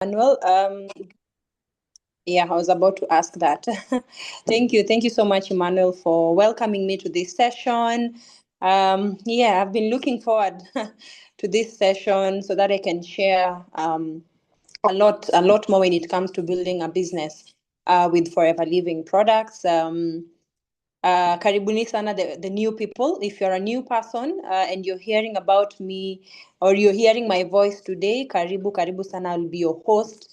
Manuel. Yeah, I was about to ask that. Thank you so much, Emmanuel, for welcoming me to this session. Yeah, I've been looking forward to this session so that I can share a lot more when it comes to building a business with Forever Living products. Karibuni sana, the new people. If you're a new person and you're hearing about me or you're hearing my voice today, karibu sana. I'll be your host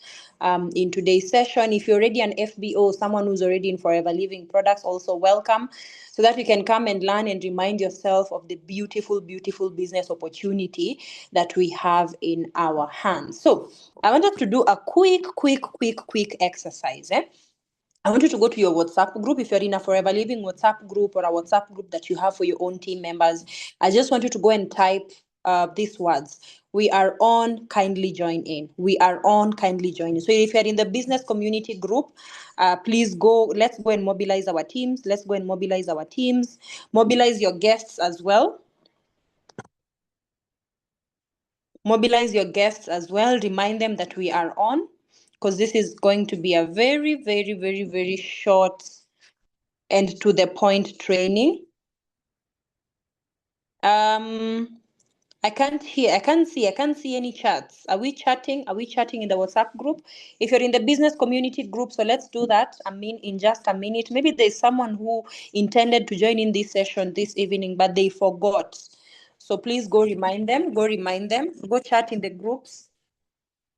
in today's session. If you're already an FBO, someone who's already in Forever Living products, also welcome, so that you can come and learn and remind yourself of the beautiful, beautiful business opportunity that we have in our hands. So I want us to do a quick exercise. I want you to go to your WhatsApp group. If you're in a Forever Living WhatsApp group or a WhatsApp group that you have for your own team members, I just want you to go and type these words. We are on, kindly join in. We are on, kindly join in. So if you're in the business community group, please go. Let's go and mobilize our teams. Let's go and mobilize our teams. Mobilize your guests as well. Mobilize your guests as well. Remind them that we are on, because this is going to be a very short and to the point training. I can't hear, I can't see any chats. Are we chatting? Are we chatting in the WhatsApp group? If you're in the business community group, so let's do that. I mean, in just a minute. Maybe there's someone who intended to join in this session this evening, but they forgot. So please go remind them, go chat in the groups.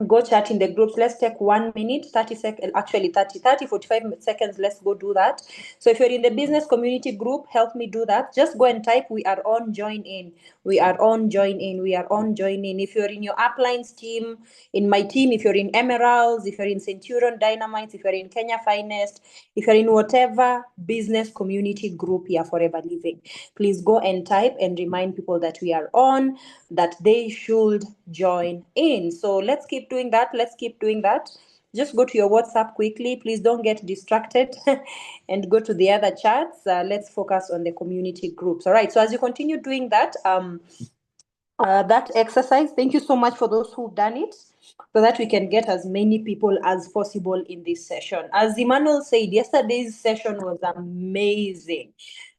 Go chat in the groups. Let's take 1 minute, 30 seconds, actually 45 seconds. Let's go do that. So if you're in the business community group, help me do that. Just go and type, we are on, join in. We are on, join in. We are on, join in. If you're in your uplines team, in my team, if you're in Emeralds, if you're in Centurion Dynamites, if you're in Kenya Finest, if you're in whatever business community group you're Forever Living, please go and type and remind people that we are on, that they should join in. So let's keep doing that. Let's keep doing that. Just go to your WhatsApp quickly. Please don't get distracted and go to the other chats. Let's focus on the community groups. All right. So as you continue doing that, that exercise, thank you so much for those who've done it, so that we can get as many people as possible in this session. As Emmanuel said, yesterday's session was amazing.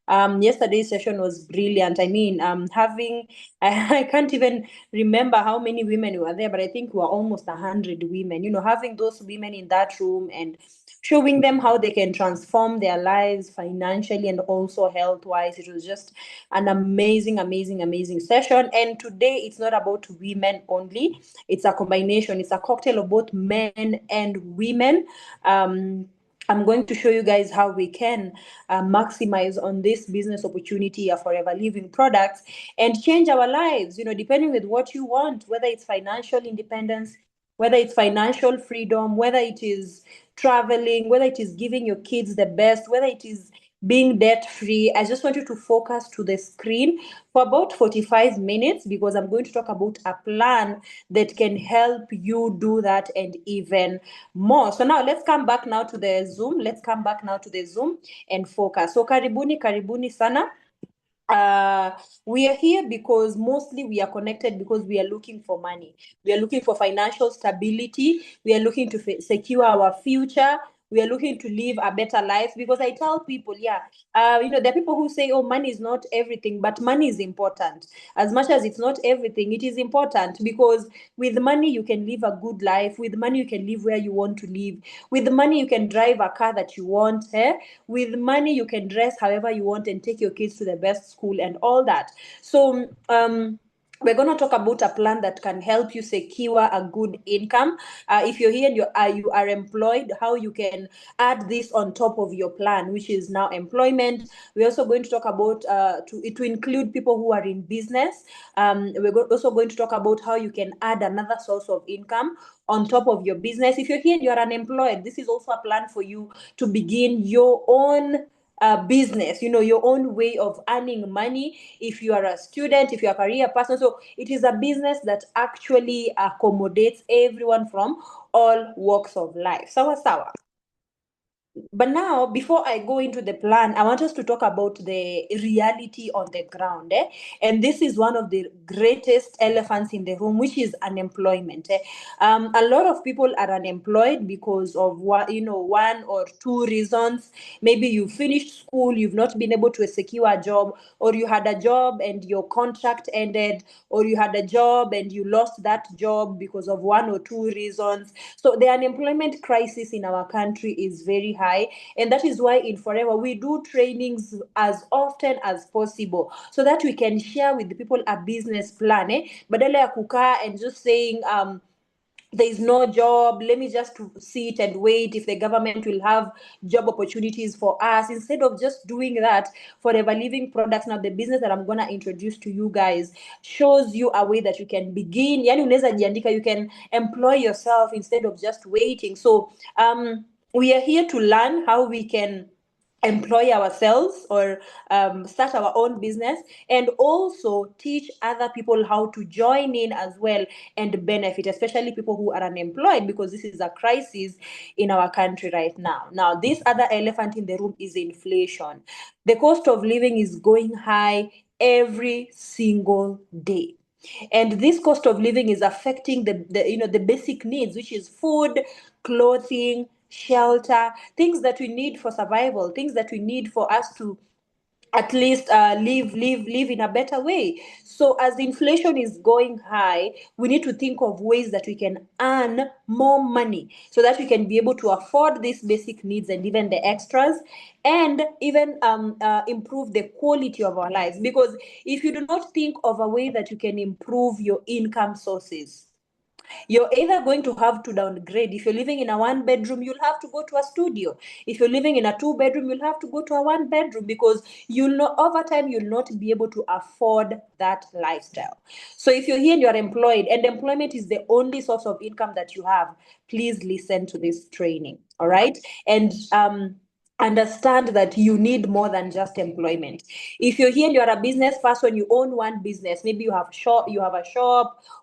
Yesterday's session was brilliant. I mean, I can't even remember how many women were there, but I think we were almost 100 women. Having those women in that room and showing them how they can transform their lives financially and also health-wise. It was just an amazing session. And today it's not about women only. It's a combination. It's a cocktail of both men and women. I'm going to show you guys how we can maximize on this business opportunity of Forever Living products and change our lives, depending with what you want, whether it's financial independence, whether it's financial freedom, whether it is traveling, whether it is giving your kids the best, whether it is being debt free. I just want you to focus to the screen for about 45 minutes, because I'm going to talk about a plan that can help you do that and even more. So now let's come back now to the Zoom. Let's come back now to the Zoom and focus. So karibuni sana. We are here because mostly we are connected because we are looking for money. We are looking for financial stability. We are looking to secure our future. We are looking to live a better life, because I tell people, there are people who say, oh, money is not everything, but money is important. As much as it's not everything, it is important, because with money, you can live a good life. With money, you can live where you want to live. With money, you can drive a car that you want. With money, you can dress however you want and take your kids to the best school and all that. So, we're going to talk about a plan that can help you secure a good income. If you're here and you are employed, how you can add this on top of your plan, which is now employment. We're also going to talk about to include people who are in business. We're also going to talk about how you can add another source of income on top of your business. If you're here and you're unemployed, this is also a plan for you to begin your own business, your own way of earning money. If you are a student, if you're a career person, so it is a business that actually accommodates everyone from all walks of life. Sawa sawa. But now, before I go into the plan, I want us to talk about the reality on the ground. And this is one of the greatest elephants in the room, which is unemployment. A lot of people are unemployed because of one or two reasons. Maybe you finished school, you've not been able to secure a job, or you had a job and your contract ended, or you had a job and you lost that job because of one or two reasons. So the unemployment crisis in our country is very high, and that is why in Forever we do trainings as often as possible so that we can share with the people a business plan. Badala ya kukaa and just saying there is no job, let me just sit and wait if the government will have job opportunities for us. Instead of just doing that, Forever Living Products, now the business that I'm going to introduce to you guys, shows you a way that you can begin. Yani unaweza jiandika, you can employ yourself instead of just waiting. So we are here to learn how we can employ ourselves or start our own business, and also teach other people how to join in as well and benefit, especially people who are unemployed, because this is a crisis in our country right now. Now, this other elephant in the room is inflation. The cost of living is going high every single day, and this cost of living is affecting the basic needs, which is food, clothing, shelter, things that we need for survival, things that we need for us to at least live in a better way. So as inflation is going high, we need to think of ways that we can earn more money so that we can be able to afford these basic needs and even the extras, and even improve the quality of our lives. Because if you do not think of a way that you can improve your income sources, you're either going to have to downgrade. If you're living in a one bedroom, you'll have to go to a studio. If you're living in a two bedroom, you'll have to go to a one bedroom, because you'll know over time you'll not be able to afford that lifestyle. So if you're here and you're employed and employment is the only source of income that you have, please listen to this training. All right. And understand that you need more than just employment. If you're here and you're a business person, you own one business, maybe you have a shop,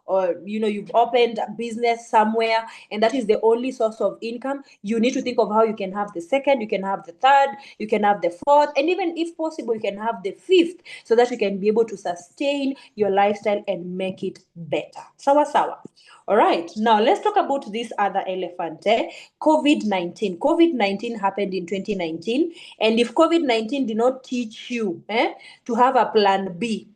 or you've opened a business somewhere, and that is the only source of income, you need to think of how you can have the second, you can have the third, you can have the fourth, and even if possible you can have the fifth, so that you can be able to sustain your lifestyle and make it better. Sawa sawa. All right, now let's talk about this other elephant. COVID-19. COVID-19 happened in 2019. And if COVID-19 did not teach you to have a plan B,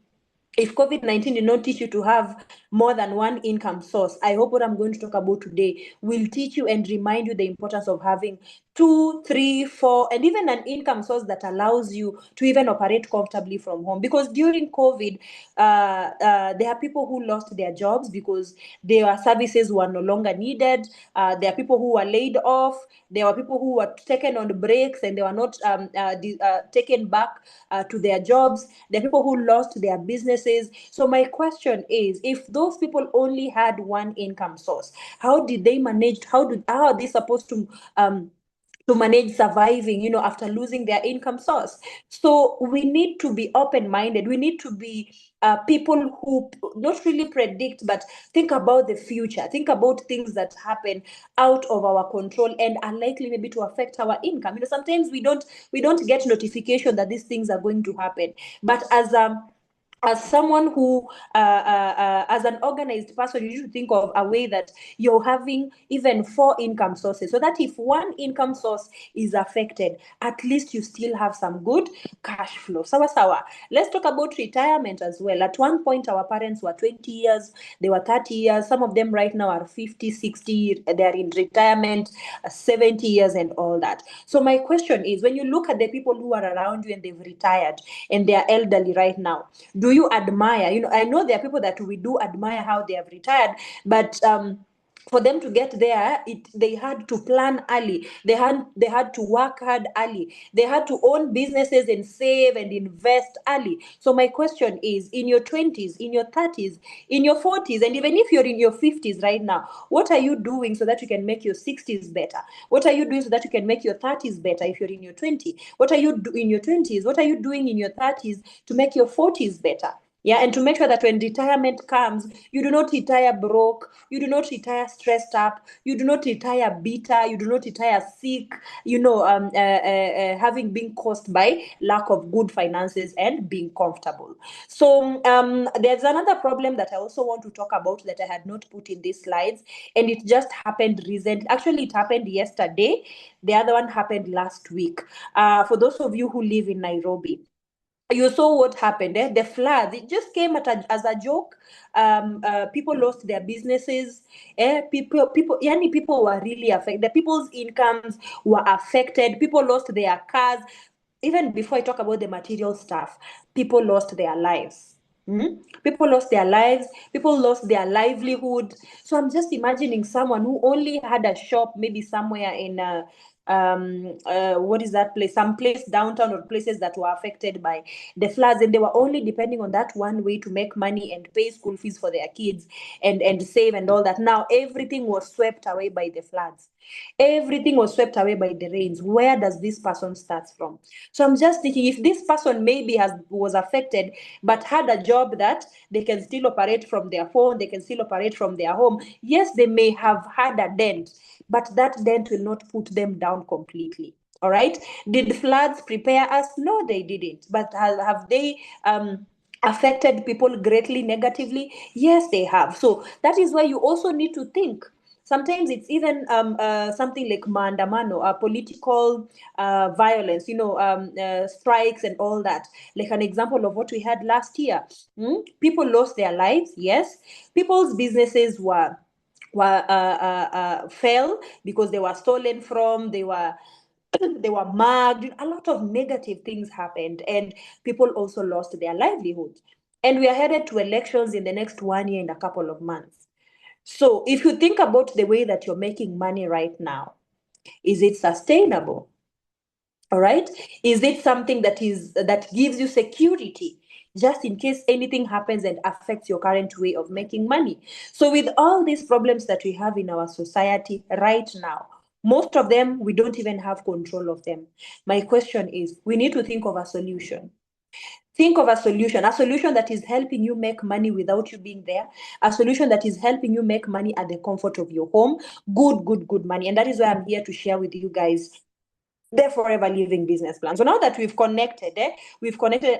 if COVID-19 did not teach you to have more than one income source, I hope what I'm going to talk about today will teach you and remind you the importance of having two, three, four, and even an income source that allows you to even operate comfortably from home. Because during COVID, there are people who lost their jobs because their services were no longer needed. There are people who were laid off. There were people who were taken on breaks and they were not taken back to their jobs. There are people who lost their businesses. So my question is, if those people only had one income source, how did they manage? How are they supposed to manage surviving, after losing their income source? So we need to be open-minded. We need to be people who not really predict, but think about the future, think about things that happen out of our control and are likely maybe to affect our income. Sometimes we don't get notification that these things are going to happen, but as someone who as an organized person, you need to think of a way that you're having even four income sources, so that if one income source is affected, at least you still have some good cash flow. Sawa sawa. Let's talk about retirement as well. At one point our parents were 20 years, they were 30 years, some of them right now are 50, 60, they're in retirement, 70 years and all that. So my question is, when you look at the people who are around you and they've retired and they're elderly right now, do you admire? I know there are people that we do admire how they have retired, but for them to get there, they had to plan early. They had to work hard early. They had to own businesses and save and invest early. So my question is, in your 20s, in your 30s, in your 40s, and even if you're in your 50s right now, what are you doing so that you can make your 60s better? What are you doing so that you can make your 30s better if you're in your 20s? What are you doing in your 20s? What are you doing in your 30s to make your 40s better? Yeah, and to make sure that when retirement comes, you do not retire broke, you do not retire stressed up, you do not retire bitter, you do not retire sick, having been caused by lack of good finances and being comfortable. So there's another problem that I also want to talk about that I had not put in these slides, and it just happened recently. Actually, it happened yesterday. The other one happened last week. For those of you who live in Nairobi, you saw what happened. The floods, it just came as a joke. People lost their businesses. People were really affected. The people's incomes were affected. People lost their cars. Even before I talk about the material stuff, people lost their lives. People lost their lives, people lost their livelihood. So I'm just imagining someone who only had a shop, maybe somewhere in what is that place? Some place downtown, or places that were affected by the floods, and they were only depending on that one way to make money and pay school fees for their kids and save and all that. Now everything was swept away by the floods. Everything was swept away by the rains. Where does this person start from? So I'm just thinking, if this person maybe was affected but had a job that they can still operate from their phone, they can still operate from their home. Yes, they may have had a dent, but that dent will not put them down completely. All right. Did floods prepare us? No, they didn't. But have they affected people greatly negatively? Yes, they have. So that is why you also need to think. Sometimes it's even something like maandamano, political violence, strikes and all that. Like an example of what we had last year. People lost their lives, yes. People's businesses fell because they were stolen from, they were mugged. A lot of negative things happened, and people also lost their livelihood. And we are headed to elections in the next 1 year and a couple of months. So if you think about the way that you're making money right now, is it sustainable? All right. Is it something that gives you security just in case anything happens and affects your current way of making money? So with all these problems that we have in our society right now, most of them we don't even have control of them. My question is, we need to think of a solution. Think of a solution that is helping you make money without you being there, a solution that is helping you make money at the comfort of your home. Good money. And that is why I'm here to share with you guys the forever living business plan. So now that we've connected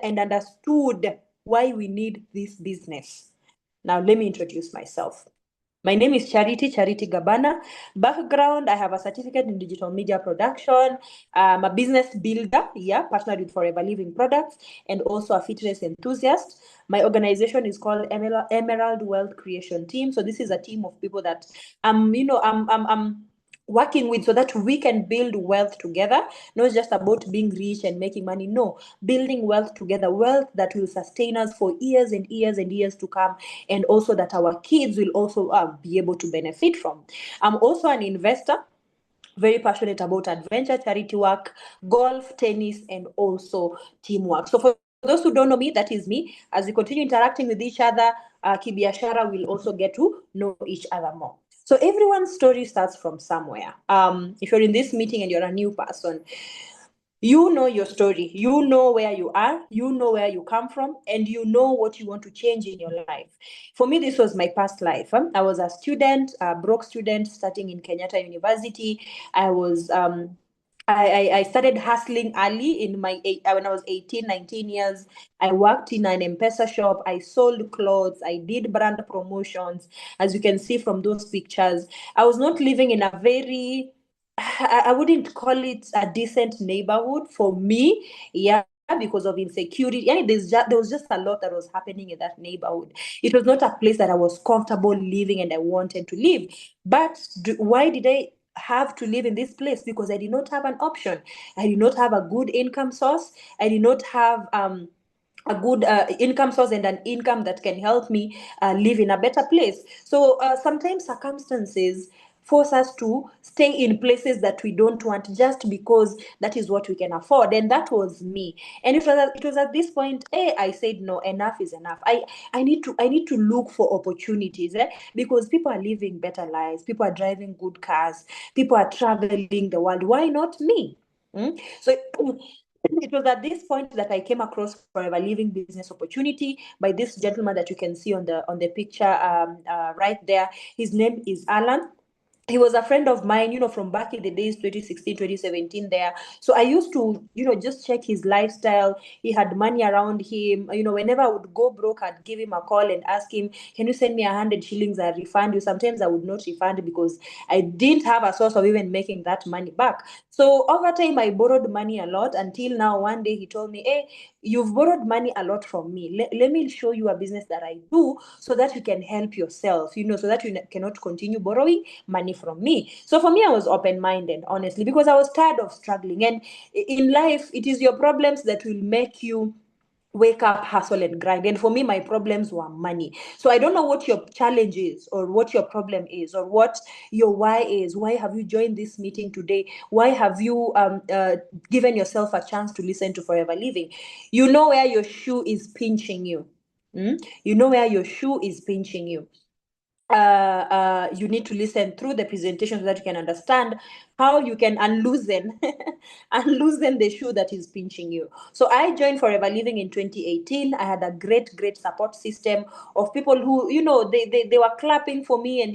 and understood why we need this business. Now let me introduce myself. My name is Charity Gabana. Background, I have a certificate in digital media production. I'm a business builder, partnered with Forever Living Products, and also a fitness enthusiast. My organization is called Emerald Wealth Creation Team. So this is a team of people that I'm working with so that we can build wealth together, not just about being rich and making money. No, building wealth together, wealth that will sustain us for years and years and years to come, and also that our kids will also be able to benefit from. I'm also an investor, very passionate about adventure, charity work, golf, tennis, and also teamwork. So for those who don't know me, that is me. As we continue interacting with each other, Kibiashara will also get to know each other more. So everyone's story starts from somewhere. If you're in this meeting and you're a new person, you know your story, you know where you are, you know where you come from, and you know what you want to change in your life. For me, this was my past life. I was a student, a broke student, starting in Kenyatta University. I was I started hustling early in when I was 18, 19 years. I worked in an M-Pesa shop. I sold clothes. I did brand promotions. As you can see from those pictures, I was not living in a very, I wouldn't call it a decent neighborhood for me. Yeah, because of insecurity. And there was just a lot that was happening in that neighborhood. It was not a place that I was comfortable living and I wanted to live. But why did I have to live in this place? Because I did not have an option. I did not have a good income source. I did not have a good income source and an income that can help me live in a better place. So sometimes circumstances force us to stay in places that we don't want just because that is what we can afford. And that was me. And it was at this point, I said, no, enough is enough. I need to look for opportunities, because people are living better lives, people are driving good cars, people are traveling the world. Why not me? So It was at this point that I came across Forever Living business opportunity by this gentleman that you can see on the picture right there. His name is Alan. He was a friend of mine, from back in the days, 2016, 2017 there. So I used to, just check his lifestyle. He had money around him. Whenever I would go broke, I'd give him a call and ask him, can you send me 100 shillings? I'll refund you. Sometimes I would not refund because I didn't have a source of even making that money back. So over time, I borrowed money a lot until now. One day he told me, hey, you've borrowed money a lot from me. Let me show you a business that I do so that you can help yourself, so that you cannot continue borrowing money from me. So for me, I was open-minded, honestly, because I was tired of struggling. And in life, it is your problems that will make you wake up, hustle, and grind. And for me, my problems were money. So I don't know what your challenge is, or what your problem is, or what your why is. Why have you joined this meeting today? Why have you given yourself a chance to listen to Forever Living? You know where your shoe is pinching you. You know where your shoe is pinching you. You need to listen through the presentation so that you can understand how you can unloosen unloosen the shoe that is pinching you. So I joined Forever Living in 2018. I had a great support system of people who, they were clapping for me and,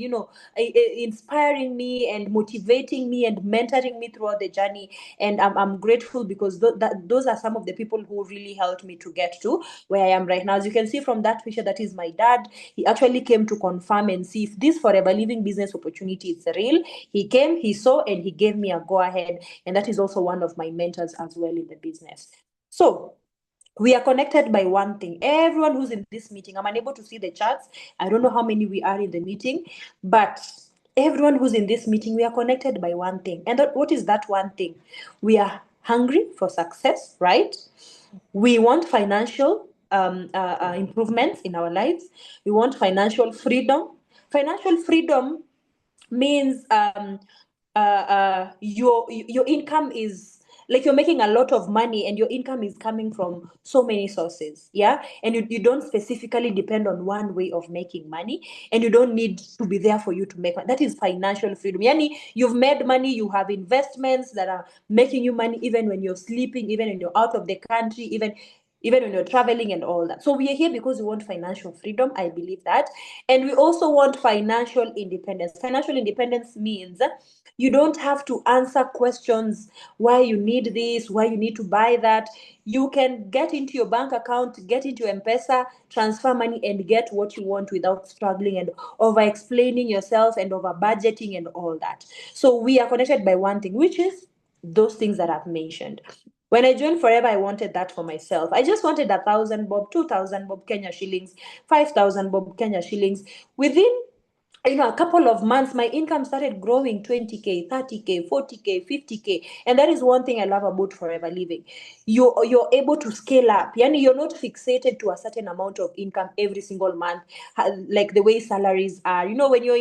inspiring me and motivating me and mentoring me throughout the journey. And I'm grateful because those are some of the people who really helped me to get to where I am right now. As you can see from that picture, that is my dad. He actually came to confirm and see if this Forever Living business opportunity is real. He came, he saw, and he gave me a go ahead. And that is also one of my mentors as well in the business. So we are connected by one thing. Everyone who's in this meeting, I'm unable to see the charts. I don't know how many we are in the meeting, but everyone who's in this meeting, we are connected by one thing. And what is that one thing? We are hungry for success, right? We want financial improvements in our lives. We want financial freedom. Financial freedom means your income is like you're making a lot of money and your income is coming from so many sources, yeah, and you don't specifically depend on one way of making money, and you don't need to be there for you to make money. That is financial freedom. Yani, you've made money, you have investments that are making you money even when you're sleeping, even when you're out of the country, even when you're traveling and all that. So we are here because we want financial freedom. I believe that. And we also want financial independence. Financial independence means you don't have to answer questions why you need this, why you need to buy that. You can get into your bank account, get into M-Pesa, transfer money, and get what you want without struggling and over explaining yourself and over budgeting and all that. So we are connected by one thing, which is those things that I've mentioned. When I joined Forever, I wanted that for myself. I just wanted 1,000 bob, 2,000 bob Kenya shillings, 5,000 bob Kenya shillings. Within a couple of months, my income started growing 20K, 30K, 40K, 50K. And that is one thing I love about Forever Living. You're able to scale up. Yani, you're not fixated to a certain amount of income every single month, like the way salaries are. When you're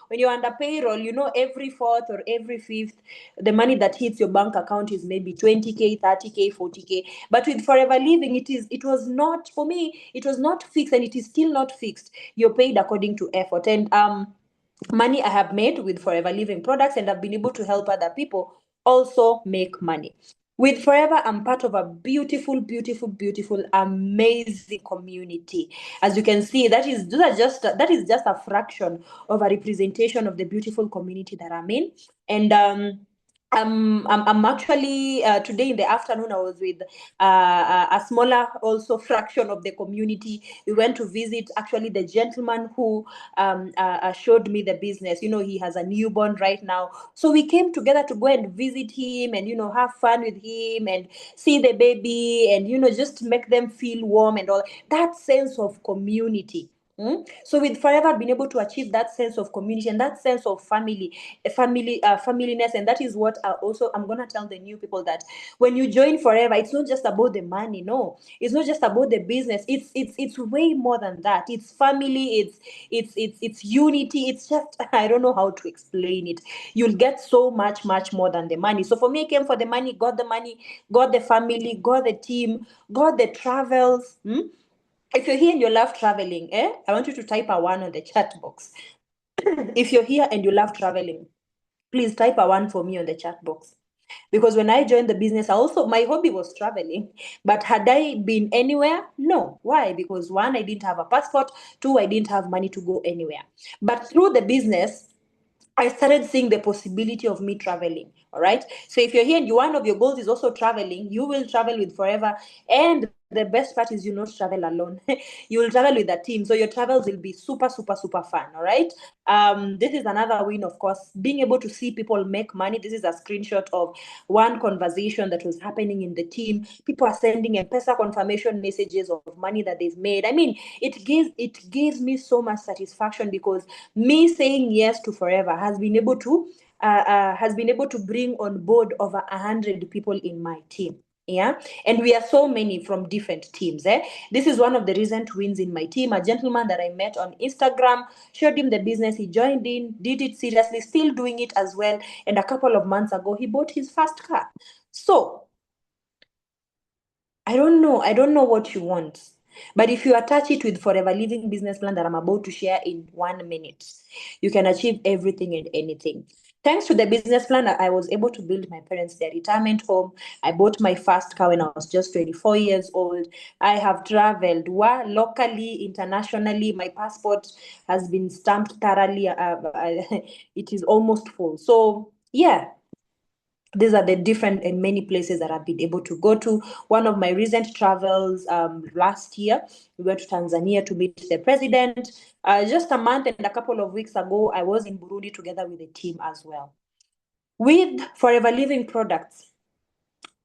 when you're under payroll, every fourth or every fifth, the money that hits your bank account is maybe 20K, 30K, 40K. But with Forever Living, it was not, for me, it was not fixed, and it is still not fixed. You're paid according to effort. And money I have made with Forever Living products, and I've been able to help other people also make money. With Forever, I'm part of a beautiful, beautiful, beautiful, amazing community. As you can see, that is just a fraction of a representation of the beautiful community that I'm in. And I'm actually today in the afternoon I was with a smaller also fraction of the community. We went to visit actually the gentleman who showed me the business. He has a newborn right now, so we came together to go and visit him and have fun with him and see the baby and just make them feel warm and all that sense of community. So with Forever, I've been able to achieve that sense of community and that sense of familiness, and that is what I'm gonna tell the new people, that when you join Forever, it's not just about the money. No, it's not just about the business. It's way more than that. It's family. It's unity. It's just I don't know how to explain it. You'll get so much more than the money. So for me, I came for the money, got the family, got the team, got the travels. If you're here and you love traveling, I want you to type a one on the chat box. If you're here and you love traveling, please type a one for me on the chat box. Because when I joined the business, I also, my hobby was traveling. But had I been anywhere? No. Why? Because one, I didn't have a passport. Two, I didn't have money to go anywhere. But through the business, I started seeing the possibility of me traveling. All right. So if you're here and one of your goals is also traveling, you will travel with Forever. And the best part is you not travel alone. You will travel with a team. So your travels will be super, super, super fun. All right. This is another win, of course. Being able to see people make money. This is a screenshot of one conversation that was happening in the team. People are sending M-Pesa confirmation messages of money that they've made. I mean, it gives me so much satisfaction because me saying yes to Forever has been able to bring on board over 100 people in my team. Yeah, and we are so many from different teams. This is one of the recent wins in my team. A gentleman that I met on Instagram, showed him the business, he joined in, did it seriously, still doing it as well, and a couple of months ago he bought his first car. So I don't know what you want. But if you attach it with Forever Living business plan that I'm about to share in 1 minute, you can achieve everything and anything. Thanks to the business plan, I was able to build my parents their retirement home. I bought my first car when I was just 24 years old. I have traveled locally, internationally. My passport has been stamped thoroughly. It is almost full. So, yeah, these are the different and many places that I've been able to go to. One of my recent travels last year, we went to Tanzania to meet the president. Just a month and a couple of weeks ago, I was in Burundi together with the team as well. With Forever Living products,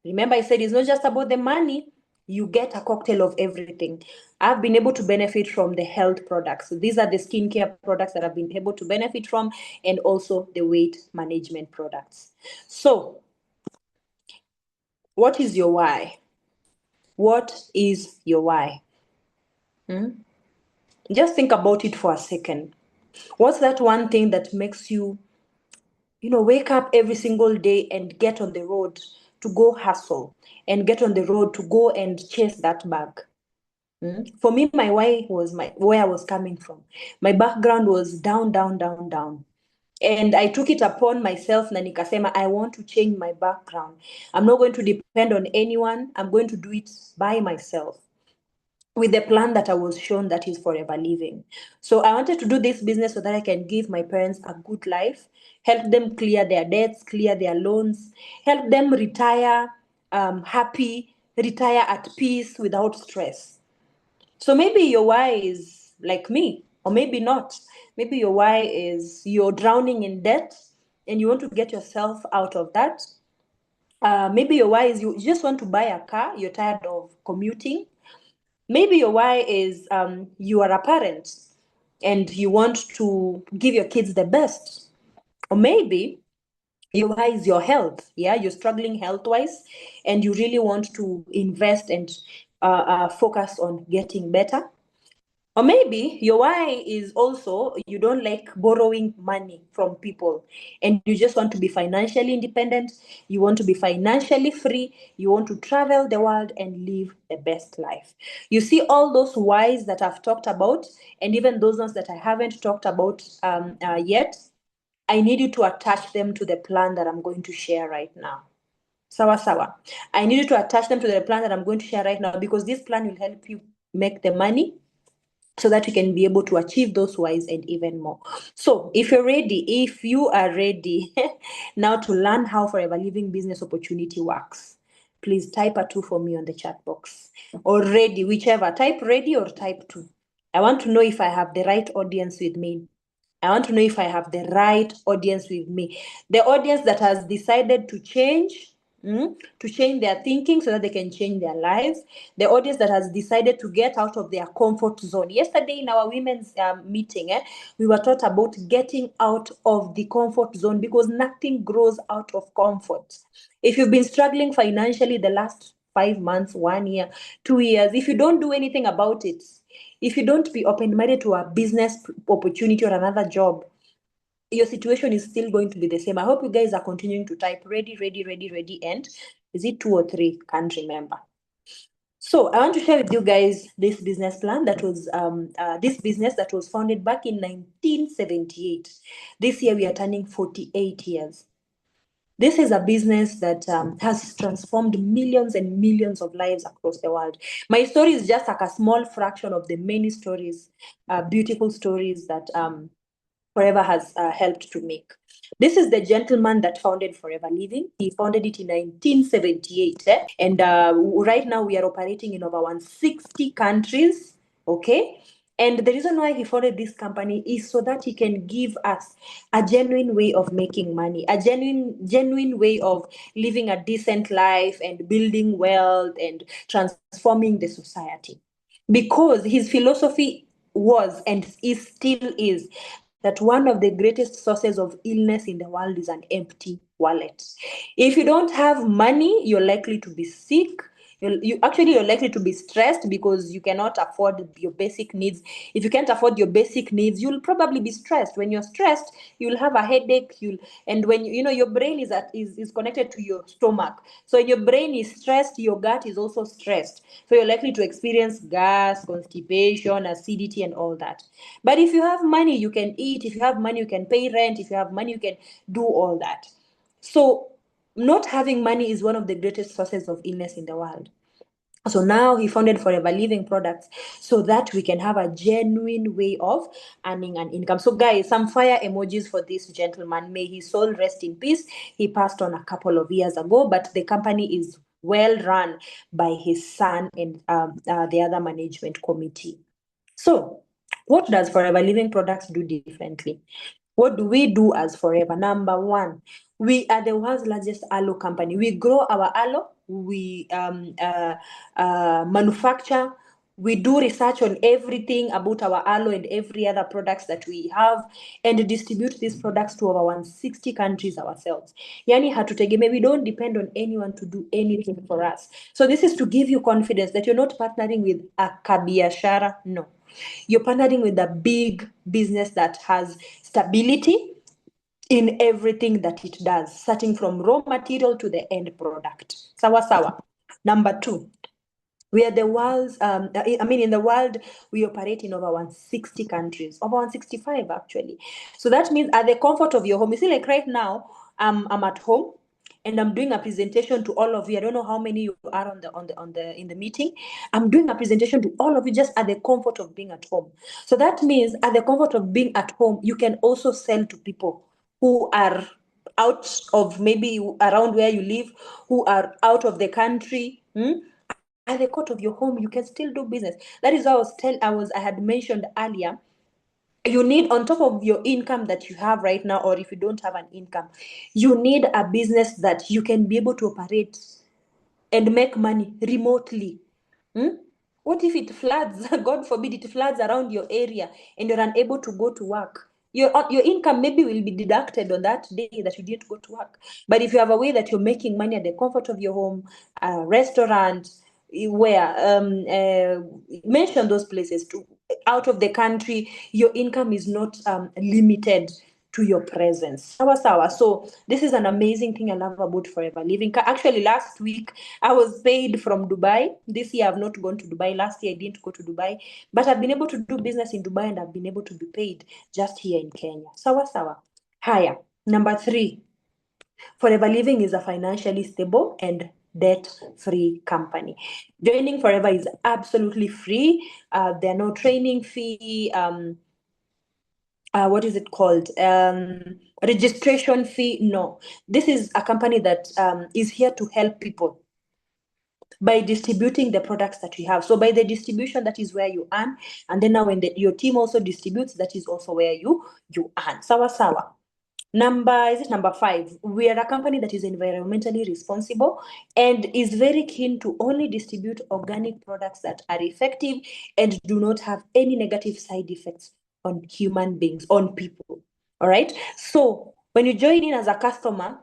remember I said it's not just about the money, you get a cocktail of everything. I've been able to benefit from the health products. These are the skincare products that I've been able to benefit from, and also the weight management products. So, what is your why? What is your why? Just think about it for a second. What's that one thing that makes you, wake up every single day and get on the road to go hustle and get on the road to go and chase that bag? For me, my why was where I was coming from. My background was down, down, down, down. And I took it upon myself na nikasema, I want to change my background. I'm not going to depend on anyone. I'm going to do it by myself, with the plan that I was shown, that is Forever Living. So I wanted to do this business so that I can give my parents a good life, help them clear their debts, clear their loans, help them retire happy, retire at peace without stress. So maybe your why is like me, or maybe not. Maybe your why is you're drowning in debt and you want to get yourself out of that. Maybe your why is you just want to buy a car, you're tired of commuting. Maybe your why is you are a parent and you want to give your kids the best. Or maybe your why is your health. Yeah, you're struggling health wise and you really want to invest and focus on getting better. Or maybe your why is also you don't like borrowing money from people and you just want to be financially independent. You want to be financially free. You want to travel the world and live the best life. You see all those whys that I've talked about, and even those ones that I haven't talked about yet. I need you to attach them to the plan that I'm going to share right now. Sawa sawa. I need you to attach them to the plan that I'm going to share right now, because this plan will help you make the money so that you can be able to achieve those whys and even more. So if you are ready now to learn how Forever Living business opportunity works, please type a 2 for me on the chat box, or ready, whichever. Type ready or type 2. I want to know if I have the right audience with me. I want to know if I have the right audience with me. The audience that has decided to change their thinking so that they can change their lives. The audience that has decided to get out of their comfort zone. Yesterday in our women's meeting, we were taught about getting out of the comfort zone, because nothing grows out of comfort. If you've been struggling financially the last 5 months, 1 year, 2 years, if you don't do anything about it, if you don't be open-minded to a business opportunity or another job, your situation is still going to be the same. I hope you guys are continuing to type ready, ready, ready, ready, and is it 2 or 3? Can't remember. So I want to share with you guys this business plan that was this business that was founded back in 1978. This year we are turning 48 years. This is a business that has transformed millions and millions of lives across the world. My story is just like a small fraction of the many stories, beautiful stories that Forever has helped to make. This is the gentleman that founded Forever Living. He founded it in 1978. And right now we are operating in over 160 countries. Okay. And the reason why he founded this company is so that he can give us a genuine way of making money, a genuine way of living a decent life and building wealth and transforming the society. Because his philosophy was and is still is that one of the greatest sources of illness in the world is an empty wallet. If you don't have money, you're likely to be sick. You're likely to be stressed because you cannot afford your basic needs. If you can't afford your basic needs, you'll probably be stressed. When you're stressed, you'll have a headache. And when your brain is connected to your stomach. So when your brain is stressed, your gut is also stressed. So you're likely to experience gas, constipation, acidity, and all that. But if you have money, you can eat. If you have money, you can pay rent. If you have money, you can do all that. So not having money is one of the greatest sources of illness in the world. So now he founded Forever Living Products so that we can have a genuine way of earning an income. So guys, some fire emojis for this gentleman. May his soul rest in peace. He passed on a couple of years ago, but the company is well run by his son and the other management committee. So what does Forever Living Products do differently? What do we do as Forever? Number one, we are the world's largest aloe company. We grow our aloe, we manufacture, we do research on everything about our aloe and every other products that we have and distribute these products to over 160 countries ourselves. Yani hatutegemea, we don't depend on anyone to do anything for us. So this is to give you confidence that you're not partnering with a kabiashara, no. You're partnering with a big business that has stability in everything that it does, starting from raw material to the end product. Sawa sawa. Number two, we are the world's, in the world, we operate in over 160 countries, over 165 actually. So that means at the comfort of your home, you see, like right now, I'm at home and I'm doing a presentation to all of you. I don't know how many you are in the meeting. I'm doing a presentation to all of you just at the comfort of being at home. So that means at the comfort of being at home, you can also sell to people who are out of maybe around where you live, who are out of the country. At the court of your home, you can still do business. That is why I had mentioned earlier, you need, on top of your income that you have right now, or if you don't have an income, you need a business that you can be able to operate and make money remotely. What if it floods? God forbid it floods around your area and you're unable to go to work. Your income maybe will be deducted on that day that you didn't go to work. But if you have a way that you're making money at the comfort of your home, a restaurant, where mention those places to out of the country, your income is not limited to your presence. Sawa sawa. So this is an amazing thing I love about Forever Living. Actually, last week I was paid from Dubai. This year I've not gone to Dubai. Last year I didn't go to Dubai, but I've been able to do business in Dubai and I've been able to be paid just here in Kenya. Sawa sawa. Higher. Number three, Forever Living is a financially stable and debt-free company. Joining Forever is absolutely free. There are no training fee. What is it called? Registration fee. No, this is a company that is here to help people by distributing the products that we have. So by the distribution, that is where you earn, and then now when your team also distributes, that is also where you earn. Sawa sawa. Number 5? We are a company that is environmentally responsible and is very keen to only distribute organic products that are effective and do not have any negative side effects on human beings, on people. All right. So when you join in as a customer,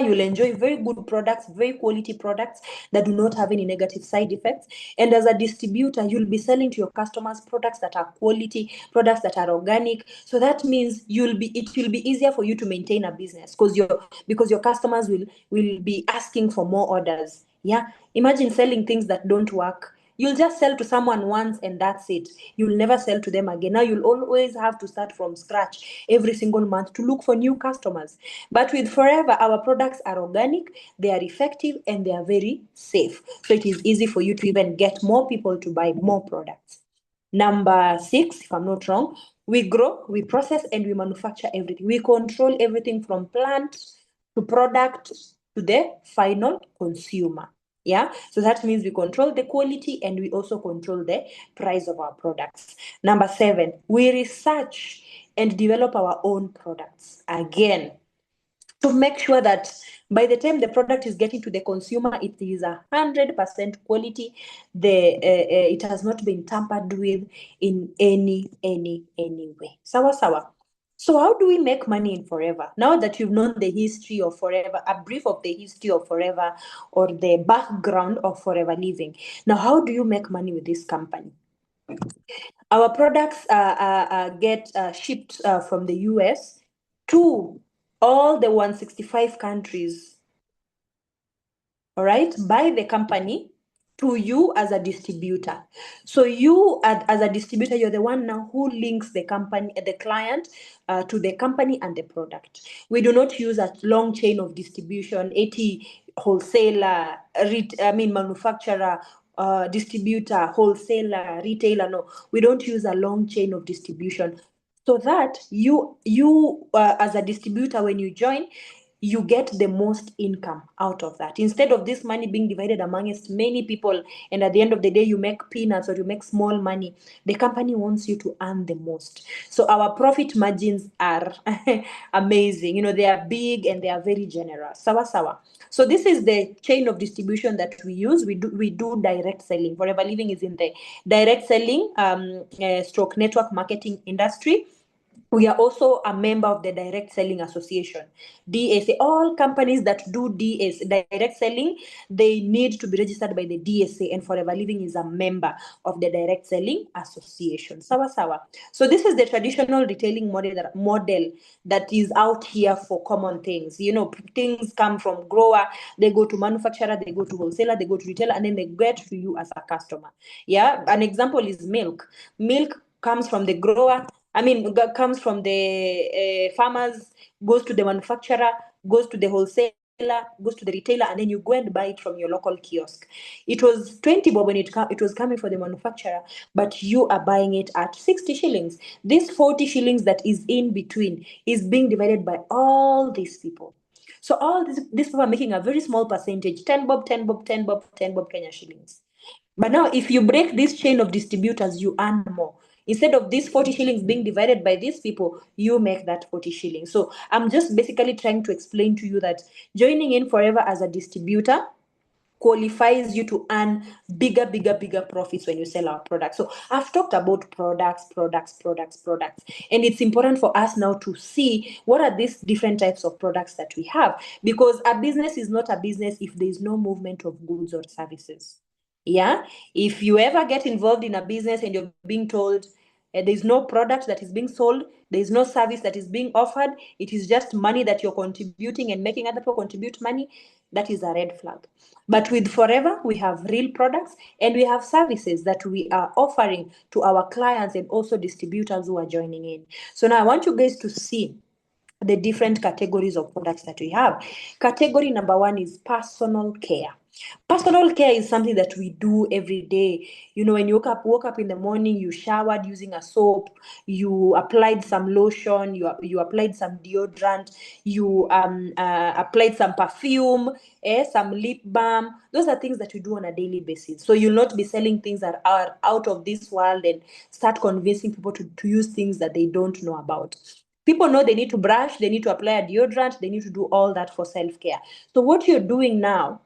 you'll enjoy very good products, very quality products that do not have any negative side effects. And as a distributor, you'll be selling to your customers products that are quality, products that are organic. So that means it will be easier for you to maintain a business because your customers will be asking for more orders. Yeah. Imagine selling things that don't work. You'll just sell to someone once and that's it. You'll never sell to them again. Now you'll always have to start from scratch every single month to look for new customers. But with Forever, our products are organic, they are effective, and they are very safe. So it is easy for you to even get more people to buy more products. Number 6, if I'm not wrong, we grow, we process, and we manufacture everything. We control everything from plant to product to the final consumer. Yeah, so that means we control the quality and we also control the price of our products. Number 7, we research and develop our own products. Again, to make sure that by the time the product is getting to the consumer, it is 100% quality. It has not been tampered with in any way. Sawa. So how do we make money in Forever? Now that you've known the history of Forever, a brief of the history of Forever or the background of Forever Living. Now, how do you make money with this company? Our products get shipped from the US to all the 165 countries, all right, by the company to you as a distributor. So you as a distributor, you're the one now who links the company, the client, to the company and the product. We do not use a long chain of distribution, 80 wholesaler, manufacturer, distributor, wholesaler, retailer. No, we don't use a long chain of distribution. So that you as a distributor, when you join, you get the most income out of that. Instead of this money being divided amongst many people, and at the end of the day, you make peanuts or you make small money, the company wants you to earn the most. So our profit margins are amazing. You know, they are big and they are very generous. Sawa. So this is the chain of distribution that we use. We do direct selling. Forever Living is in the direct selling stroke network marketing industry. We are also a member of the Direct Selling Association, DSA. All companies that do direct selling, they need to be registered by the DSA, and Forever Living is a member of the Direct Selling Association. Sawa. So this is the traditional retailing model that is out here for common things. You know, things come from grower, they go to manufacturer, they go to wholesaler, they go to retailer, and then they get to you as a customer. Yeah, an example is milk. Milk comes from the grower, comes from the farmers, goes to the manufacturer, goes to the wholesaler, goes to the retailer, and then you go and buy it from your local kiosk. It was 20 bob when it was coming for the manufacturer, but you are buying it at 60 shillings. This 40 shillings that is in between is being divided by all these people. So all these people are making a very small percentage, 10 bob, 10 bob, 10 bob, 10 bob Kenya shillings. But now, if you break this chain of distributors, you earn more. Instead of these 40 shillings being divided by these people, you make that 40 shillings. So I'm just basically trying to explain to you that joining in Forever as a distributor qualifies you to earn bigger profits when you sell our products. So I've talked about products, and it's important for us now to see what are these different types of products that we have, because a business is not a business if there is no movement of goods or services. Yeah, if you ever get involved in a business and you're being told there's no product that is being sold, there's no service that is being offered, it is just money that you're contributing and making other people contribute money, that is a red flag. But with Forever, we have real products and we have services that we are offering to our clients and also distributors who are joining in. So now I want you guys to see the different categories of products that we have. Category number 1 is personal care. Personal care is something that we do every day. You know, when you woke up in the morning, you showered using a soap, you applied some lotion, you applied some deodorant, you applied some perfume, some lip balm. Those are things that we do on a daily basis. So you'll not be selling things that are out of this world and start convincing people to use things that they don't know about. People know they need to brush, they need to apply a deodorant, they need to do all that for self-care. So what you're doing now,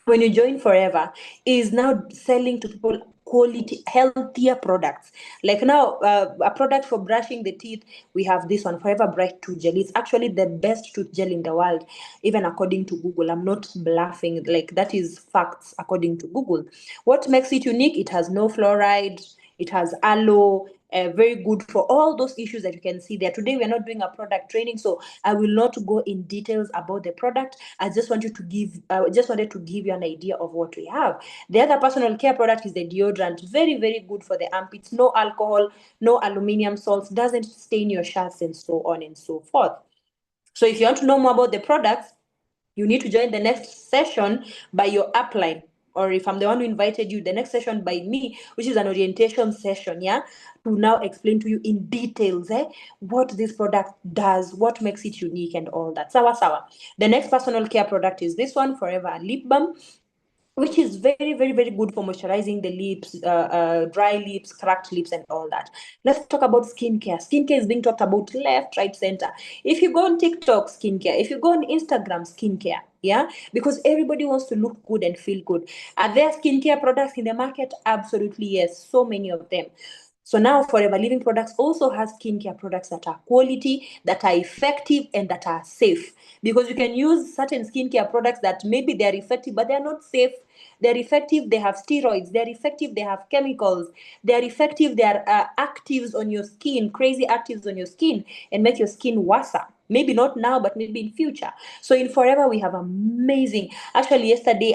when you join Forever, is now selling to people quality, healthier products. Like now, a product for brushing the teeth, we have this one, Forever Bright Tooth Gel. It's actually the best tooth gel in the world, even according to Google. I'm not bluffing, like that is facts according to Google. What makes it unique? It has no fluoride, it has aloe, very good for all those issues that you can see there. Today we are not doing a product training, so I will not go in details about the product. I just wanted to give you an idea of what we have. The other personal care product is the deodorant. Very, very good for the armpits. No alcohol, no aluminum salts, doesn't stain your shirts, and so on and so forth. So if you want to know more about the products, you need to join the next session by your upline, or if I'm the one who invited you, the next session by me, which is an orientation session, yeah, to now explain to you in details what this product does, what makes it unique, and all that. Sawa. The next personal care product is this one, Forever Lip Balm, which is very, very, very good for moisturizing the lips, dry lips, cracked lips, and all that. Let's talk about skincare. Skincare is being talked about left, right, center. If you go on TikTok, skincare. If you go on Instagram, skincare. Yeah, because everybody wants to look good and feel good. Are there skincare products in the market? Absolutely yes, so many of them. So now Forever Living Products also has skincare products that are quality, that are effective, and that are safe. Because you can use certain skincare products that maybe they're effective, but they're not safe. They're effective, they have steroids. They're effective, they have chemicals. They're effective, they are actives on your skin, crazy actives on your skin, and make your skin worse. Maybe not now, but maybe in future. So in Forever, we have amazing. Actually, yesterday,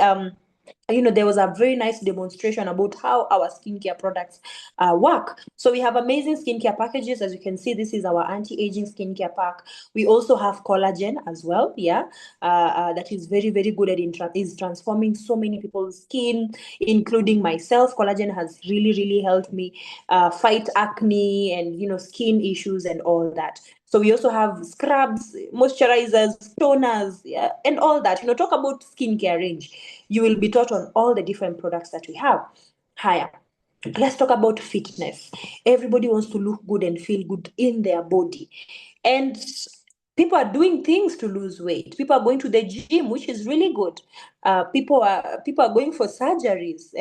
there was a very nice demonstration about how our skincare products work. So we have amazing skincare packages. As you can see, this is our anti-aging skincare pack. We also have collagen as well, that is very, very good at is transforming so many people's skin, including myself. Collagen has really, really helped me fight acne and skin issues and all that. So we also have scrubs, moisturizers, toners, and all that. Talk about skincare range. You will be taught on all the different products that we have. Higher. Let's talk about fitness. Everybody wants to look good and feel good in their body. And people are doing things to lose weight. People are going to the gym, which is really good. People are going for surgeries.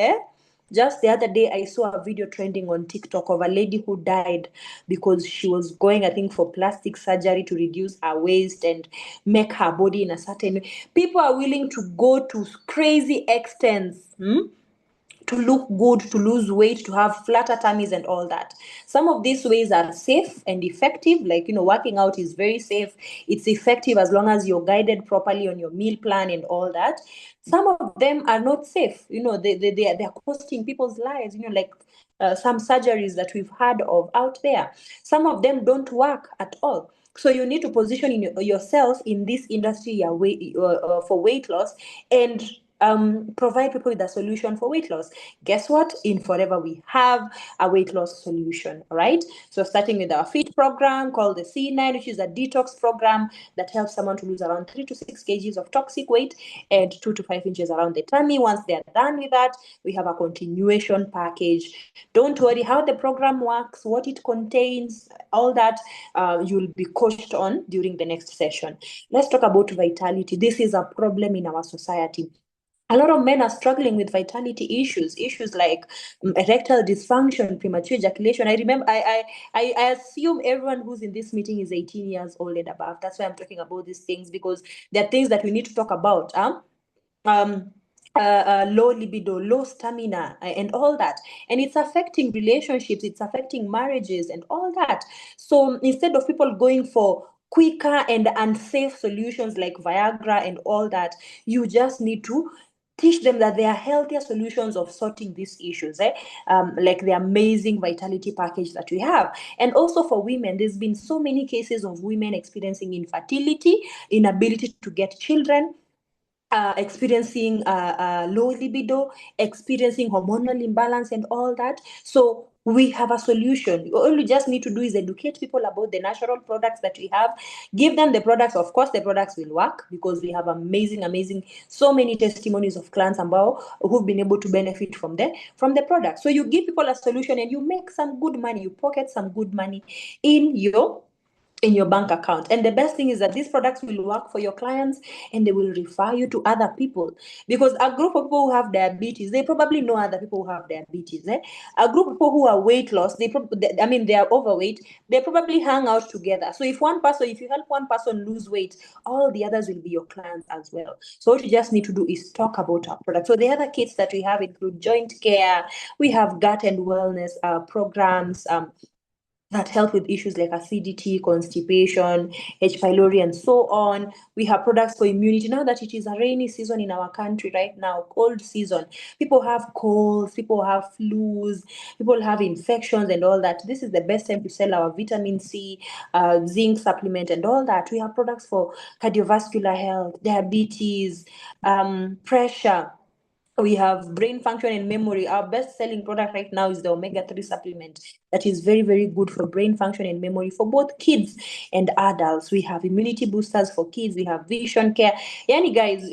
Just the other day, I saw a video trending on TikTok of a lady who died because she was going, I think, for plastic surgery to reduce her waist and make her body in a certain way. People are willing to go to crazy extents to look good, to lose weight, to have flatter tummies and all that. Some of these ways are safe and effective. Like, working out is very safe. It's effective as long as you're guided properly on your meal plan and all that. Some of them are not safe. They're costing people's lives, like some surgeries that we've heard of out there. Some of them don't work at all. So you need to position yourself in this industry for weight loss and provide people with a solution for weight loss. Guess what? In Forever, we have a weight loss solution, all right? So starting with our FIT program called the C9, which is a detox program that helps someone to lose around 3 to 6 kgs of toxic weight and 2 to 5 inches around the tummy. Once they're done with that, we have a continuation package. Don't worry how the program works, what it contains, all that you'll be coached on during the next session. Let's talk about vitality. This is a problem in our society. A lot of men are struggling with vitality issues like erectile dysfunction, premature ejaculation. I remember, I assume everyone who's in this meeting is 18 years old and above. That's why I'm talking about these things, because they're things that we need to talk about. Low libido, low stamina, and all that. And it's affecting relationships, it's affecting marriages and all that. So instead of people going for quicker and unsafe solutions like Viagra and all that, you just need to teach them that there are healthier solutions of sorting these issues, like the amazing vitality package that we have. And also for women, there's been so many cases of women experiencing infertility, inability to get children, experiencing low libido, experiencing hormonal imbalance and all that. So we have a solution. All you just need to do is educate people about the natural products that we have. Give them the products. Of course, the products will work because we have amazing, so many testimonies of clients who've been able to benefit from the product. So you give people a solution and you make some good money. You pocket some good money in your bank account. And the best thing is that these products will work for your clients and they will refer you to other people, because a group of people who have diabetes, they probably know other people who have diabetes. A group of people who are weight loss, they are overweight, they probably hang out together. So if you help one person lose weight, all the others will be your clients as well. So what you just need to do is talk about our product. So the other kits that we have include joint care, we have gut and wellness programs, that help with issues like acidity, constipation, H. pylori, and so on. We have products for immunity. Now that it is a rainy season in our country right now, cold season, people have colds, people have flus, people have infections and all that. This is the best time to sell our vitamin C, zinc supplement, and all that. We have products for cardiovascular health, diabetes, pressure. We have brain function and memory. Our best selling product right now is the omega-3 supplement that is very, very good for brain function and memory for both kids and adults. We have immunity boosters for kids. We have vision care. Yani guys,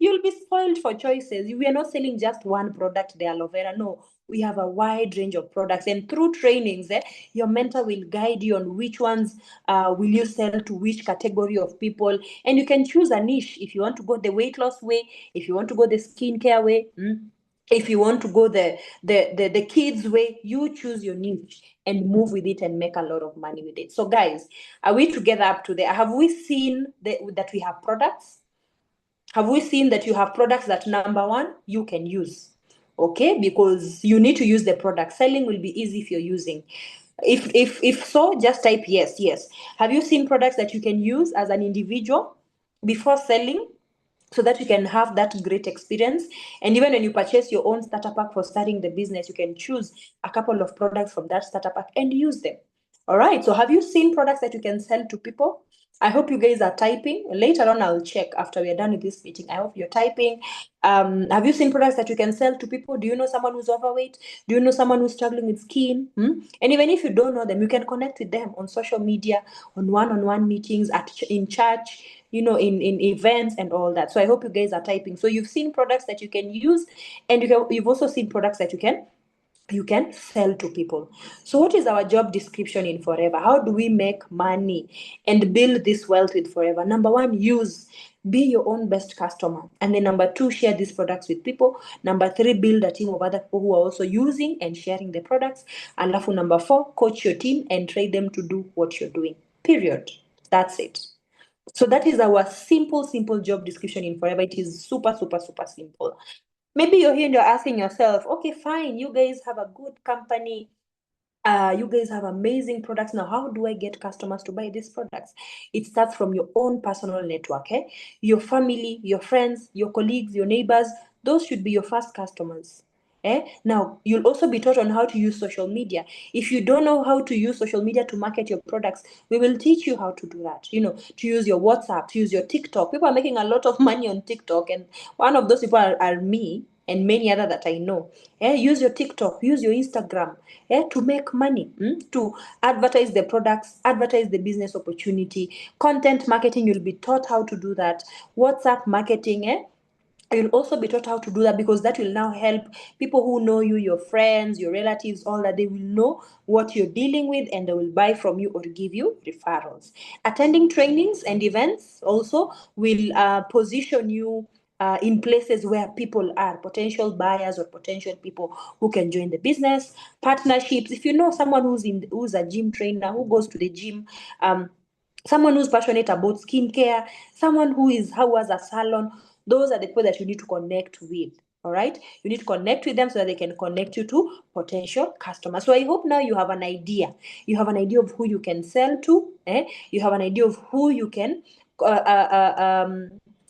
you'll be spoiled for choices. We are not selling just one product, the aloe vera. No, we have a wide range of products, and through trainings, your mentor will guide you on which ones will you sell to which category of people, and you can choose a niche if you want to go the weight loss way, if you want to go the skincare way. If you want to go the kids way, you choose your niche and move with it and make a lot of money with it. So guys, are we together up to there? Have we seen that we have products? Have we seen that you have products that, number one, you can use? Okay, because you need to use the product. Selling will be easy if you're using. If so, just type yes, yes. Have you seen products that you can use as an individual before selling, so that you can have that great experience? And even when you purchase your own starter pack for starting the business, you can choose a couple of products from that starter pack and use them. All right, so have you seen products that you can sell to people? I hope you guys are typing. Later on, I'll check after we are done with this meeting. I hope you're typing. Have you seen products that you can sell to people? Do you know someone who's overweight? Do you know someone who's struggling with skin? And even if you don't know them, you can connect with them on social media, on one-on-one meetings, in church, in events and all that. So I hope you guys are typing. So you've seen products that you can use, and you've also seen products that you can sell to people. So what is our job description in Forever? How do we make money and build this wealth with Forever? Number one, be your own best customer. And then number two, share these products with people. Number three, build a team of other people who are also using and sharing the products. And number four, coach your team and train them to do what you're doing. Period. That's it. So that is our simple job description in Forever. It is super, super, super simple. Maybe you're here and you're asking yourself, okay, fine, you guys have a good company. You guys have amazing products. Now, how do I get customers to buy these products? It starts from your own personal network. Your family, your friends, your colleagues, your neighbors, those should be your first customers. Now, you'll also be taught on how to use social media. If you don't know how to use social media to market your products, we will teach you how to do that. To use your WhatsApp, to use your TikTok. People are making a lot of money on TikTok, and one of those people are me and many other that I know. Use your TikTok, use your Instagram, to make money, to advertise the products, advertise the business opportunity. Content marketing, you'll be taught how to do that. WhatsApp marketing, you'll also be taught how to do that, because that will now help people who know you, your friends, your relatives, all that. They will know what you're dealing with, and they will buy from you or give you referrals. Attending trainings and events also will position you in places where people are potential buyers or potential people who can join the business. Partnerships, if you know someone who's a gym trainer, who goes to the gym, someone who's passionate about skincare, someone who has a salon, those are the people that you need to connect with. All right, you need to connect with them so that they can connect you to potential customers. So I hope now you have an idea. You have an idea of who you can sell to. You have an idea of who you can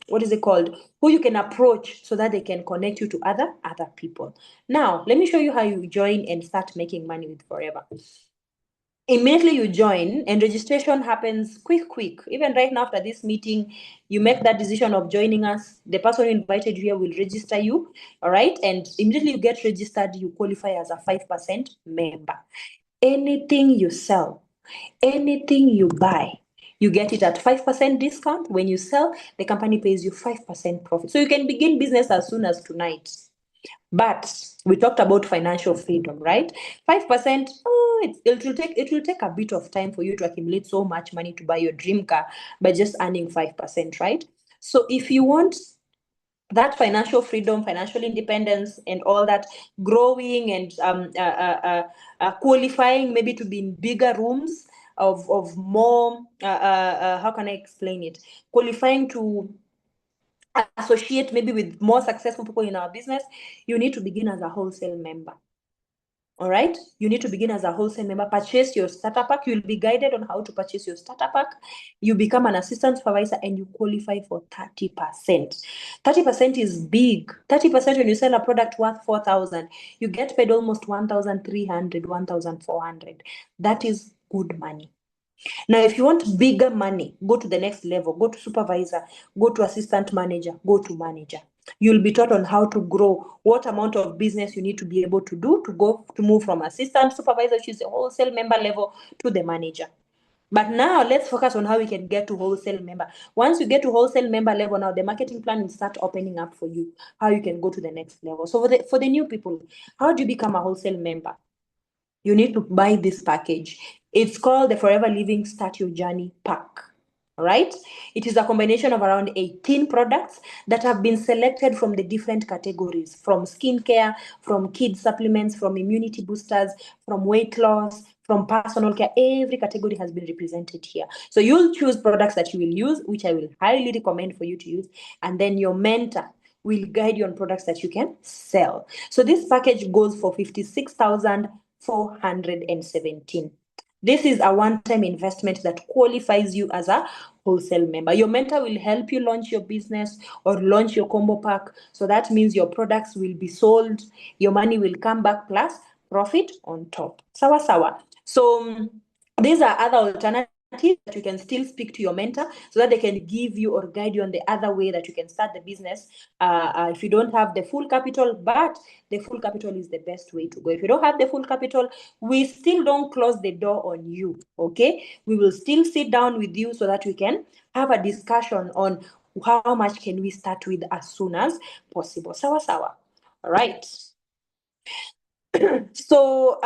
what is it called, who you can approach, so that they can connect you to other people. Now let me show you how you join and start making money with Forever. Immediately you join, and registration happens quick. Even right now, after this meeting, you make that decision of joining us. The person who invited you here will register you. All right, and immediately you get registered, you qualify as a 5% member. Anything you sell, anything you buy, you get it at 5% discount. When you sell, the company pays you 5% profit, so you can begin business as soon as tonight. But we talked about financial freedom, right? 5%, it will take a bit of time for you to accumulate so much money to buy your dream car by just earning 5%, right? So if you want that financial freedom, financial independence, and all that, growing and qualifying maybe to be in bigger rooms of more, how can I explain it? Qualifying to associate maybe with more successful people in our business, you need to begin as a wholesale member. All right, you need to begin as a wholesale member. Purchase your starter pack. You'll be guided on how to purchase your starter pack. You become an assistant supervisor and you qualify for 30%. 30% is big. 30% when you sell a product worth 4,000, you get paid almost 1,300, 1,400. That is good money. Now, if you want bigger money, go to the next level, go to supervisor, go to assistant manager, go to manager. You'll be taught on how to grow, what amount of business you need to be able to do to move from assistant supervisor, which is the wholesale member level, to the manager. But now let's focus on how we can get to wholesale member. Once you get to wholesale member level, now the marketing plan will start opening up for you, how you can go to the next level. So for the new people, how do you become a wholesale member? You need to buy this package. It's called the Forever Living Start Your Journey Pack. All right? It is a combination of around 18 products that have been selected from the different categories, from skincare, from kids supplements, from immunity boosters, from weight loss, from personal care. Every category has been represented here. So you'll choose products that you will use, which I will highly recommend for you to use, and then your mentor will guide you on products that you can sell. So this package goes for 56,417. This is a one-time investment that qualifies you as a wholesale member. Your mentor will help you launch your business or launch your combo pack. So that means your products will be sold, your money will come back plus profit on top. Sawa sawa. So these are other alternatives that you can still speak to your mentor so that they can give you or guide you on the other way that you can start the business if you don't have the full capital. But the full capital is the best way to go. If you don't have the full capital, we still don't close the door on you. Okay, we will still sit down with you so that we can have a discussion on how much can we start with as soon as possible. Sawa sawa. All right. So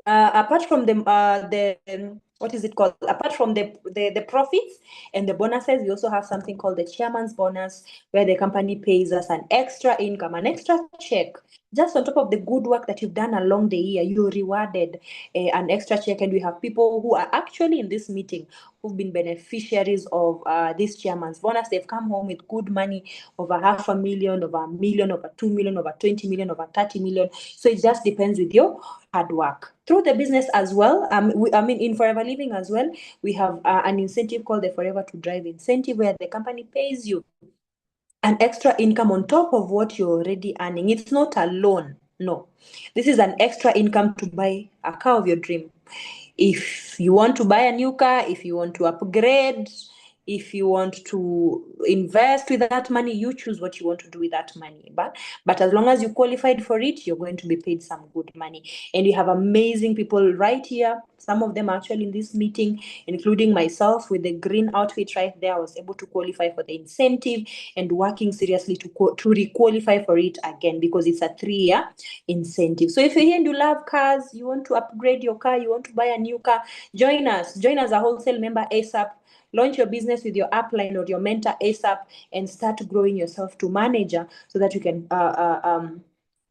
apart from the what is it called? Apart from the profits and the bonuses, we also have something called the chairman's bonus, where the company pays us an extra income, an extra check. Just on top of the good work that you've done along the year, you're rewarded an extra check. And we have people who are actually in this meeting who've been beneficiaries of this chairman's bonus. They've come home with good money, over 500,000, over 1 million, over 2 million, over 20 million, over 30 million. So it just depends with your hard work. Through the business as well, in Forever Living as well, we have an incentive called the Forever to Drive incentive, where the company pays you an extra income on top of what you're already earning. It's not a loan. No, this is an extra income to buy a car of your dream. If you want to buy a new car, if you want to upgrade, if you want to invest with that money, you choose what you want to do with that money. But as long as you qualified for it, you're going to be paid some good money. And you have amazing people right here. Some of them actually in this meeting, including myself with the green outfit right there. I was able to qualify for the incentive and working seriously to re-qualify for it again, because it's a 3-year incentive. So if you're here and you love cars, you want to upgrade your car, you want to buy a new car, join us as a wholesale member ASAP. Launch your business with your upline or your mentor ASAP and start growing yourself to manager so that you can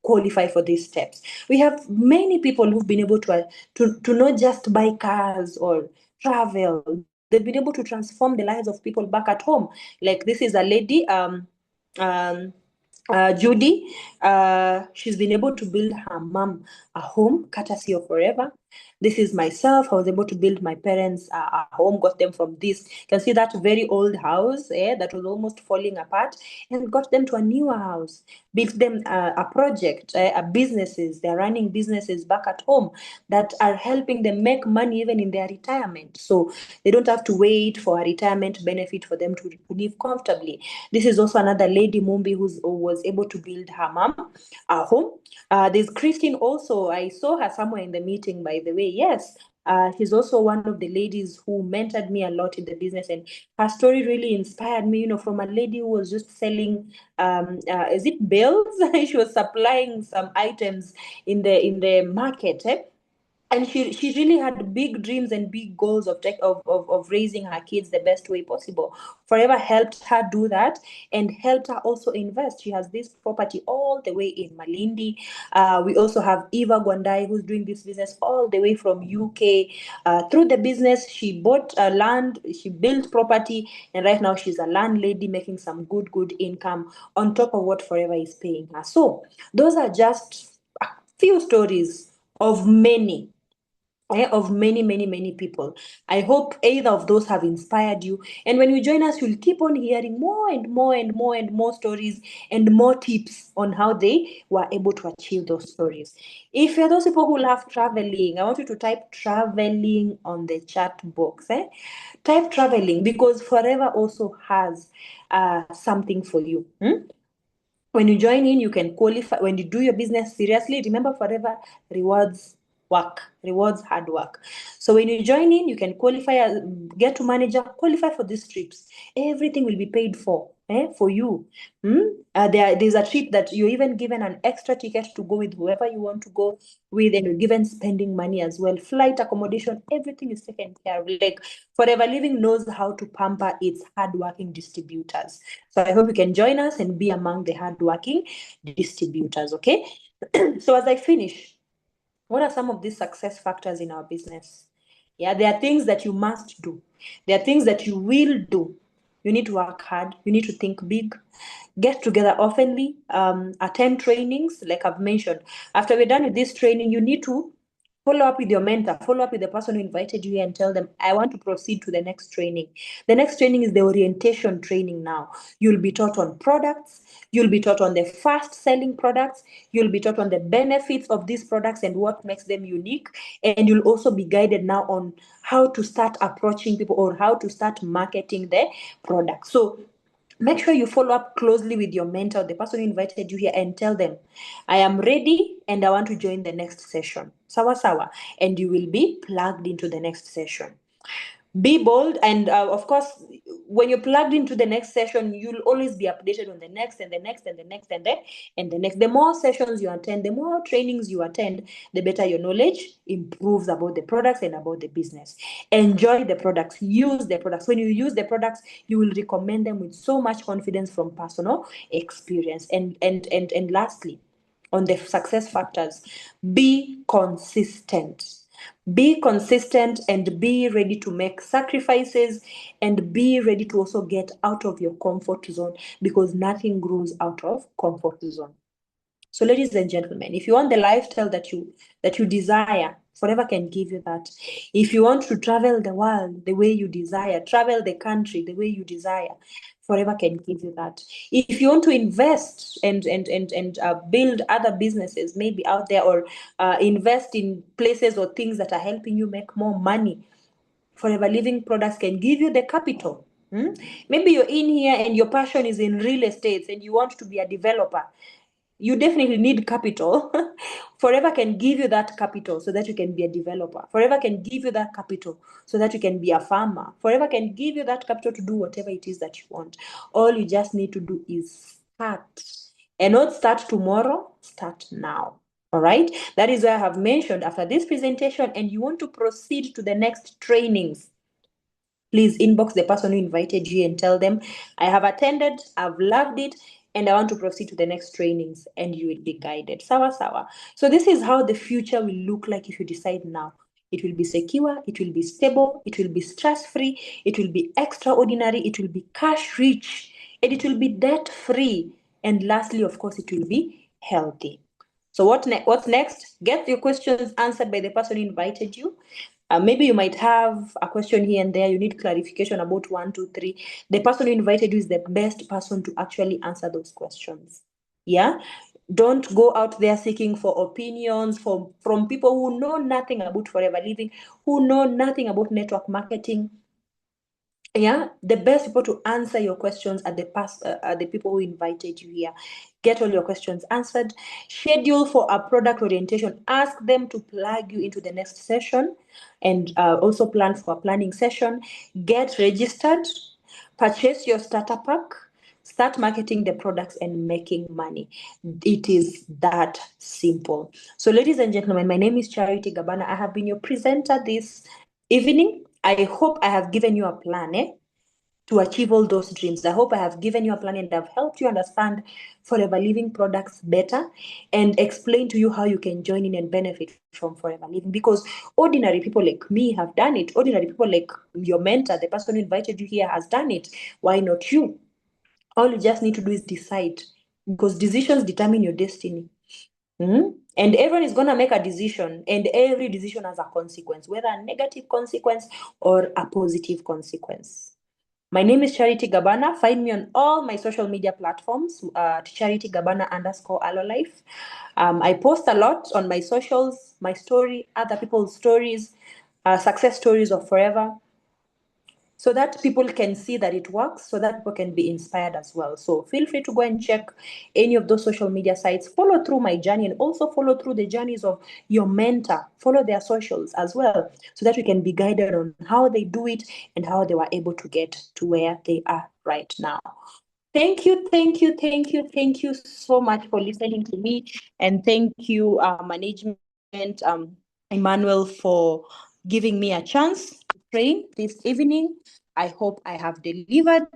qualify for these steps. We have many people who've been able to not just buy cars or travel. They've been able to transform the lives of people back at home. Like this is a lady, Judy. She's been able to build her mom a home courtesy of Forever. This is myself. I was able to build my parents a home, got them from this. You can see that very old house that was almost falling apart, and got them to a newer house. Built them a project, businesses. They're running businesses back at home that are helping them make money even in their retirement. So they don't have to wait for a retirement benefit for them to live comfortably. This is also another lady, Mumbi, who was able to build her mom a home. There's Christine also. I saw her somewhere in the meeting, by the way. Yes, she's also one of the ladies who mentored me a lot in the business, and her story really inspired me. From a lady who was just selling, is it bills? She was supplying some items in the market. And she really had big dreams and big goals of raising her kids the best way possible. Forever helped her do that and helped her also invest. She has this property all the way in Malindi. We also have Eva Gwandai, who's doing this business all the way from UK. Through the business, she bought land, she built property, and right now she's a landlady making some good income on top of what Forever is paying her. So those are just few stories of many, of many, many, many people. I hope either of those have inspired you. And when you join us, you'll keep on hearing more and more and more and more stories and more tips on how they were able to achieve those stories. If you're those people who love traveling, I want you to type traveling on the chat box. Type traveling, because Forever also has something for you. When you join in, you can qualify. When you do your business seriously, remember, Forever rewards work, rewards hard work. So when you join in, you can qualify, get to manager, qualify for these trips. Everything will be paid for you. There's a trip that you're even given an extra ticket to go with whoever you want to go with, and you're given spending money as well. Flight, accommodation, everything is taken care of. Like, Forever Living knows how to pamper its hardworking distributors. So I hope you can join us and be among the hardworking distributors, okay? So as I finish, what are some of these success factors in our business? Yeah, there are things that you must do. There are things that you will do. You need to work hard. You need to think big. Get together oftenly. Attend trainings, like I've mentioned. After we're done with this training, you need to follow up with your mentor, follow up with the person who invited you here and tell them, I want to proceed to the next training. The next training is the orientation training now. You'll be taught on products. You'll be taught on the fast selling products. You'll be taught on the benefits of these products and what makes them unique. And you'll also be guided now on how to start approaching people or how to start marketing the product. So make sure you follow up closely with your mentor, the person who invited you here, and tell them, I am ready and I want to join the next session. Sawa sawa. And you will be plugged into the next session. Be bold, and of course, when you're plugged into the next session, you'll always be updated on the next and the next and the next and the next. The more sessions you attend, the more trainings you attend, the better your knowledge improves about the products and about the business. Enjoy the products, use the products. When you use the products, you will recommend them with so much confidence from personal experience. And lastly, on the success factors, be consistent. Be consistent and be ready to make sacrifices, and be ready to also get out of your comfort zone, because nothing grows out of comfort zone. So, ladies and gentlemen, if you want the lifestyle that you desire, Forever can give you that. If you want to travel the world the way you desire, travel the country the way you desire, Forever can give you that. If you want to invest and build other businesses maybe out there, or invest in places or things that are helping you make more money, Forever Living Products can give you the capital. Maybe you're in here and your passion is in real estate and you want to be a developer. You definitely need capital. Forever can give you that capital so that you can be a developer. Forever can give you that capital so that you can be a farmer. Forever can give you that capital to do whatever it is that you want. All you just need to do is start. And not start tomorrow, start now. All right. That is why I have mentioned, after this presentation and you want to proceed to the next trainings, please inbox the person who invited you and tell them, I have attended, I've loved it, and I want to proceed to the next trainings, and you will be guided. Sawa sawa. So this is how the future will look like if you decide now. It will be secure, it will be stable, it will be stress-free, it will be extraordinary, it will be cash-rich, and it will be debt-free. And lastly, of course, it will be healthy. So what's next? Get your questions answered by the person who invited you. Maybe you might have a question here and there. You need clarification about 1, 2, 3. The person who invited you is the best person to actually answer those questions. Yeah. Don't go out there seeking for opinions from people who know nothing about Forever Living, who know nothing about network marketing. Yeah, the best people to answer your questions are the people who invited you here. Get all your questions answered. Schedule for a product orientation. Ask them to plug you into the next session, and also plan for a planning session. Get registered. Purchase your starter pack. Start marketing the products and making money. It is that simple. So, ladies and gentlemen, my name is Charity Gabana. I have been your presenter this evening. I hope I have given you a plan to achieve all those dreams. I hope I have given you a plan and I've helped you understand Forever Living products better, and explain to you how you can join in and benefit from Forever Living, because ordinary people like me have done it. Ordinary people like your mentor, the person who invited you here, has done it. Why not you? All you just need to do is decide, because decisions determine your destiny. And everyone is going to make a decision, and every decision has a consequence, whether a negative consequence or a positive consequence. My name is Charity Gabana. Find me on all my social media platforms, Charity Gabana _ Alolife. I post a lot on my socials, my story, other people's stories, success stories of forever, so that people can see that it works, so that people can be inspired as well. So feel free to go and check any of those social media sites, follow through my journey, and also follow through the journeys of your mentor, follow their socials as well, so that you can be guided on how they do it and how they were able to get to where they are right now. Thank you, thank you, thank you, thank you so much for listening to me. And thank you, management, Emmanuel, for giving me a chance to train this evening. I hope I have delivered,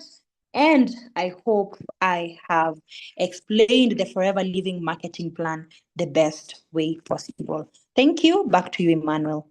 and I hope I have explained the Forever Living marketing plan the best way possible. Thank you. Back to you, Emmanuel.